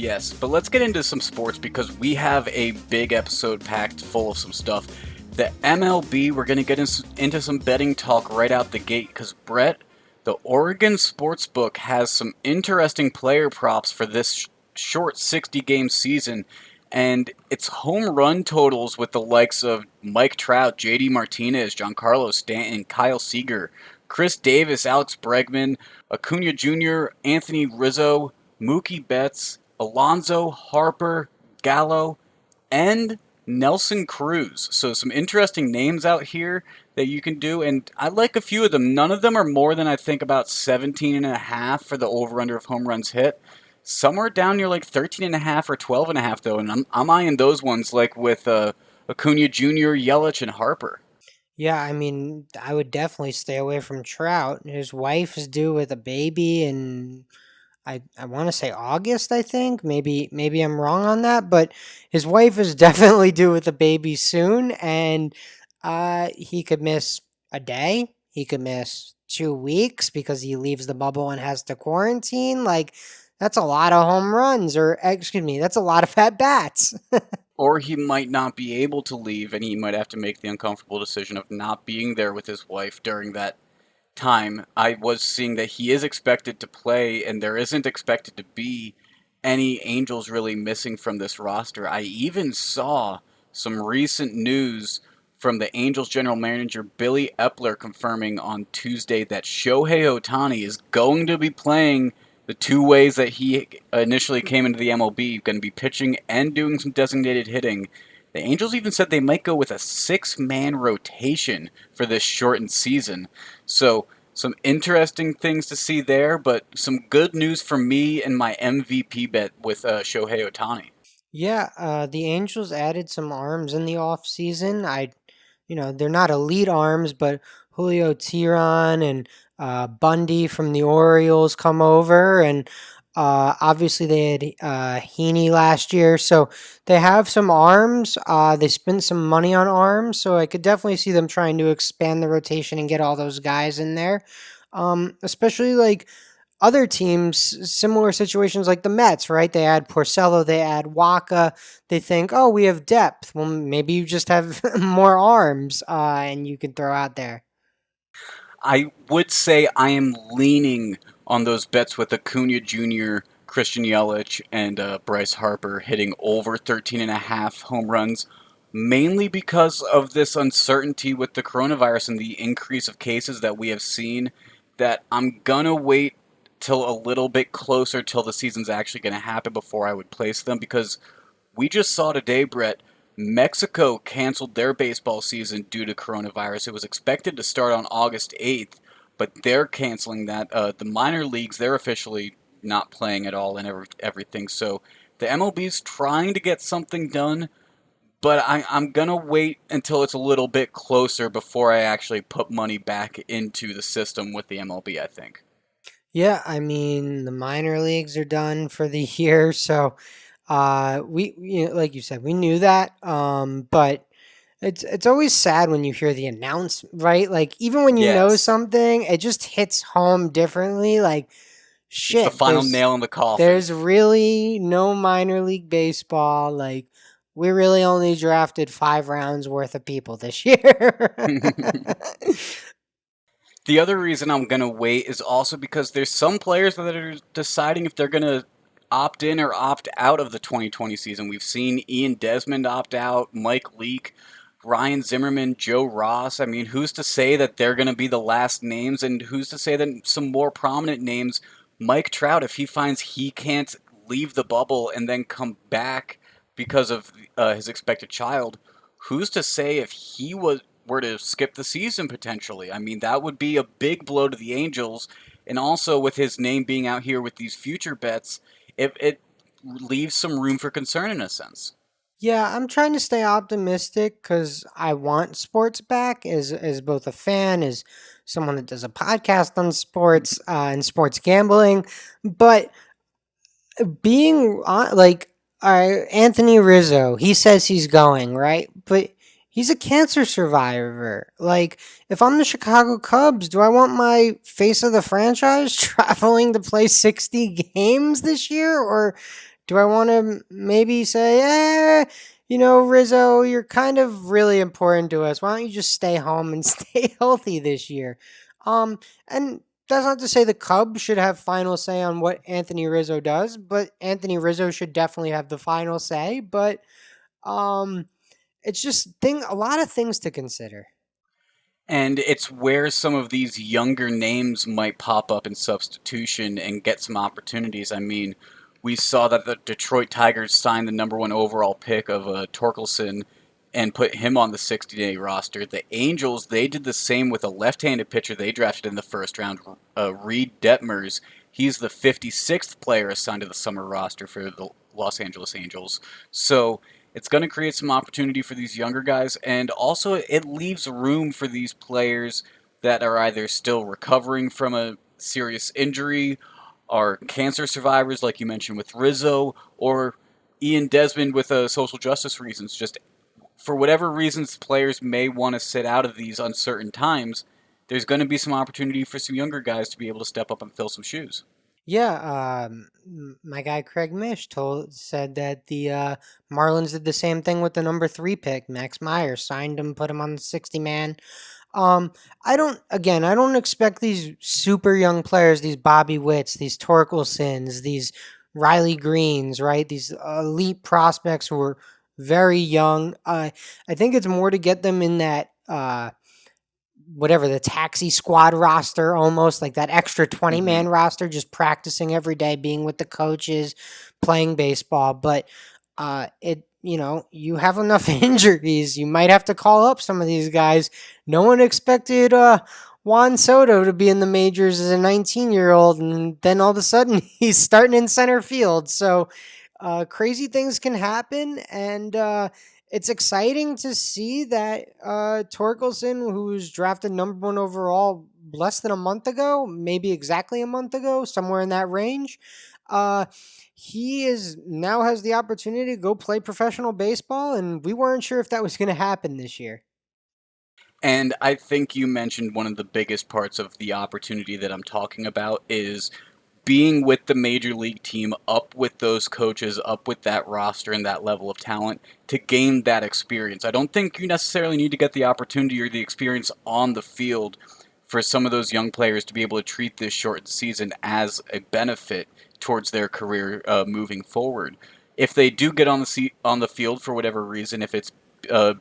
Yes, but let's get into some sports because we have a big episode packed full of some stuff. The MLB, we're going to get into some betting talk right out the gate because Brett, the Oregon Sportsbook has some interesting player props for this short 60-game season, and it's home run totals with the likes of Mike Trout, JD Martinez, Giancarlo Stanton, Kyle Seager, Chris Davis, Alex Bregman, Acuna Jr., Anthony Rizzo, Mookie Betts, Alonso, Harper, Gallo, and Nelson Cruz. So some interesting names out here that you can do, and I like a few of them. None of them are more than I think about 17 and a half for the over-under of home runs hit. Somewhere down near like 13 and a half or 12 and a half though, and I'm eyeing those ones like with Acuna Jr., Yelich, and Harper. Yeah, I mean, I would definitely stay away from Trout. His wife is due with a baby, and I want to say August. I think maybe I'm wrong on that, but his wife is definitely due with a baby soon, and he could miss a day. He could miss 2 weeks because he leaves the bubble and has to quarantine. Like that's a lot of home runs, or excuse me, that's a lot of at bats. Or he might not be able to leave and he might have to make the uncomfortable decision of not being there with his wife during that time. I was seeing that he is expected to play and there isn't expected to be any Angels really missing from this roster. I even saw some recent news from the Angels general manager Billy Epler confirming on Tuesday that Shohei Ohtani is going to be playing the two ways that he initially came into the MLB, going to be pitching and doing some designated hitting. The Angels even said they might go with a six-man rotation for this shortened season. So, some interesting things to see there, but some good news for me and my MVP bet with Shohei Ohtani. Yeah, the Angels added some arms in the off season. They're not elite arms, but Julio Tiron and Bundy from the Orioles come over, and obviously they had Heaney last year, so they have some arms. They spent some money on arms, so I could definitely see them trying to expand the rotation and get all those guys in there. Especially like other teams, similar situations like the Mets, right? They add Porcello, they add Waka. They think, oh, we have depth. Well, maybe you just have more arms and you can throw out there. I would say I am leaning on those bets with Acuna Jr., Christian Yelich, and Bryce Harper hitting over 13 and a half home runs, mainly because of this uncertainty with the coronavirus and the increase of cases that we have seen, that I'm going to wait till a little bit closer till the season's actually going to happen before I would place them because we just saw today, Brett, Mexico canceled their baseball season due to coronavirus. It was expected to start on August 8th, but they're canceling that. The minor leagues, they're officially not playing at all and everything. So the MLB's trying to get something done, but I'm going to wait until it's a little bit closer before I actually put money back into the system with the MLB, I think. Yeah, I mean, the minor leagues are done for the year. So like you said, we knew that. But it's always sad when you hear the announcement, right? Like even when you know Yes, something, it just hits home differently. Like it's the shit, final nail in the coffin. there's really no minor league baseball. Like we really only drafted 5 rounds worth of people this year. The other reason I'm going to wait is also because there's some players that are deciding if they're going to opt in or opt out of the 2020 season. We've seen Ian Desmond opt out, Mike Leake, Ryan Zimmerman, Joe Ross. I mean, who's to say that they're going to be the last names, and who's to say that some more prominent names, Mike Trout, if he finds he can't leave the bubble and then come back because of his expected child, who's to say if he were to skip the season potentially? I mean, that would be a big blow to the Angels, and also with his name being out here with these future bets, it leaves some room for concern in a sense. Yeah, I'm trying to stay optimistic because I want sports back as both a fan, as someone that does a podcast on sports and sports gambling. But being on, like Anthony Rizzo, he says he's going, right? But he's a cancer survivor. Like, if I'm the Chicago Cubs, do I want my face of the franchise traveling to play 60 games this year? Or Do I want to maybe say, Rizzo, you're kind of really important to us. Why don't you just stay home and stay healthy this year? And that's not to say the Cubs should have final say on what Anthony Rizzo does, but Anthony Rizzo should definitely have the final say. But um, it's just a lot of things to consider. And it's where some of these younger names might pop up in substitution and get some opportunities. I mean, we saw that the Detroit Tigers signed the number one overall pick of Torkelson and put him on the 60-day roster. The Angels, they did the same with a left-handed pitcher they drafted in the first round, Reed Detmers. He's the 56th player assigned to the summer roster for the Los Angeles Angels. So it's going to create some opportunity for these younger guys, and also it leaves room for these players that are either still recovering from a serious injury, are cancer survivors, like you mentioned with Rizzo, or Ian Desmond with social justice reasons. Just for whatever reasons players may want to sit out of these uncertain times, there's going to be some opportunity for some younger guys to be able to step up and fill some shoes. Yeah, my guy Craig Mish said that the Marlins did the same thing with the number 3 pick, Max Meyer, signed him, put him on the 60 man. I don't expect these super young players, these Bobby Witts, these Torkelsons, these Riley Greens, right? These elite prospects who are very young. I think it's more to get them in that whatever the taxi squad roster, almost like that extra 20 man Hmm. roster, just practicing every day, being with the coaches, playing baseball. But you have enough injuries, you might have to call up some of these guys. No one expected Juan Soto to be in the majors as a 19-year-old, and then all of a sudden he's starting in center field. So crazy things can happen, and it's exciting to see that Torkelson, who was drafted number 1 overall less than a month ago, maybe exactly a month ago, somewhere in that range, uh, he is now has the opportunity to go play professional baseball, and we weren't sure if that was going to happen this year. And I think you mentioned one of the biggest parts of the opportunity that I'm talking about is being with the major league team, up with those coaches, up with that roster and that level of talent to gain that experience. I don't think you necessarily need to get the opportunity or the experience on the field for some of those young players to be able to treat this shortened season as a benefit towards their career moving forward. If they do get on the field for whatever reason, if it's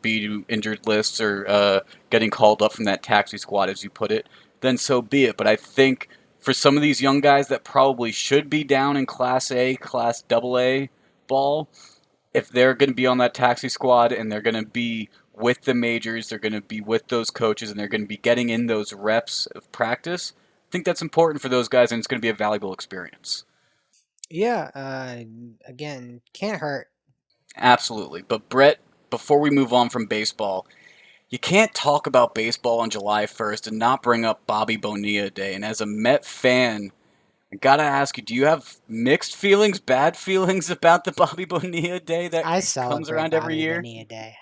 be injured lists or getting called up from that taxi squad, as you put it, then so be it. But I think for some of these young guys that probably should be down in Class A, Class AA ball, if they're going to be on that taxi squad and they're going to be with the majors, they're going to be with those coaches, and they're going to be getting in those reps of practice, I think that's important for those guys, and it's going to be a valuable experience. Yeah, again, can't hurt. Absolutely. But Brett, before we move on from baseball, you can't talk about baseball on July 1st and not bring up Bobby Bonilla Day. And as a Met fan, I gotta ask you, do you have mixed feelings, bad feelings about the Bobby Bonilla Day that I comes celebrate around every Bobby year? Bonilla Day.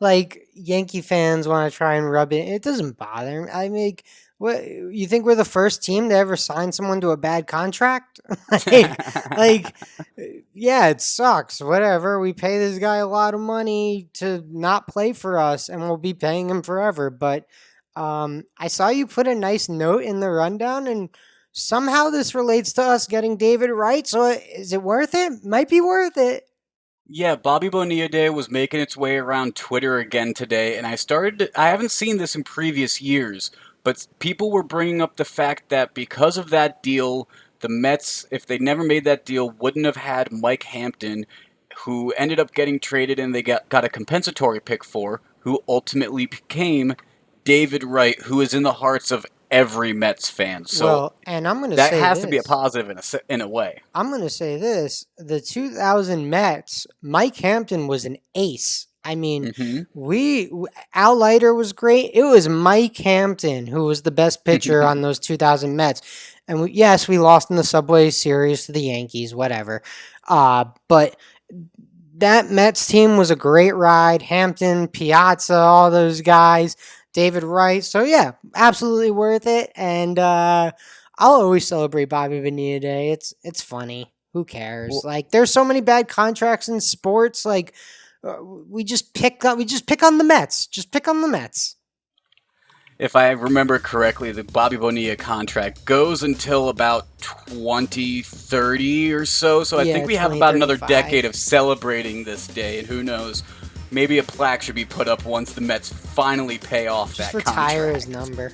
Like Yankee fans want to try and rub it. It doesn't bother me. I mean, what you think we're the first team to ever sign someone to a bad contract? like, like, yeah, it sucks. Whatever. We pay this guy a lot of money to not play for us, and we'll be paying him forever. But I saw you put a nice note in the rundown, and somehow this relates to us getting David Wright. So is it worth it? Might be worth it. Yeah, Bobby Bonilla Day was making its way around Twitter again today, and I haven't seen this in previous years, but people were bringing up the fact that because of that deal, the Mets, if they never made that deal, wouldn't have had Mike Hampton, who ended up getting traded and they got a compensatory pick for, who ultimately became David Wright, who is in the hearts of every Mets fan. So Well, and I'm going to that say has to be a this. positive in a way. I'm going to say this. The 2000 Mets, Mike Hampton was an ace. I mean, Hmm. Al Leiter was great. It was Mike Hampton who was the best pitcher on those 2000 Mets. And yes, we lost in the Subway Series to the Yankees, whatever. But that Mets team was a great ride. Hampton, Piazza, all those guys, David Wright. So yeah, absolutely worth it. And I'll always celebrate Bobby Bonilla Day. It's funny. Who cares? Well, Like, there's so many bad contracts in sports. Like, we just pick on the Mets. Just pick on the Mets. if I remember correctly, the Bobby Bonilla contract goes until about 2030 or so. So I think Yeah, we have about another 2035. decade of celebrating this day, and who knows, maybe a plaque should be put up once the Mets finally pay off Just that retire contract. his number.